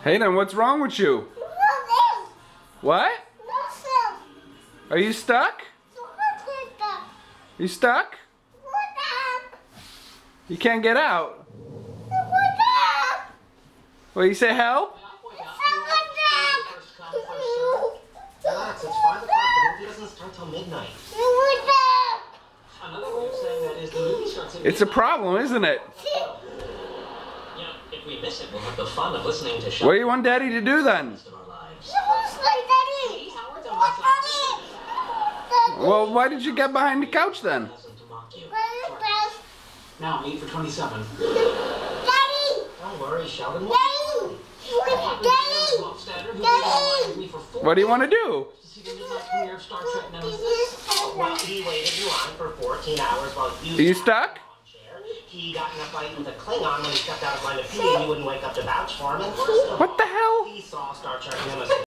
Hayden, what's wrong with you? What? Are you stuck? You stuck? You can't get out? Well, you say help? Relax, it's 5 o'clock. The movie doesn't start till midnight. Another way of saying that is the movie starts at It's a problem, isn't it? Yeah, if we miss it, we'll have the fun of listening to shows. What do you want Daddy to do then? Well, why did you get behind the couch then? Now, 8 for 27. Don't worry, Sheldon. What do you want to do? Well, he waited in line for 14 hours while Are you stuck? He got in a fight with a Klingon when he stepped out of line of pee and you wouldn't wake up to vouch for him. And What the hell? he saw Star Trek Nemesis.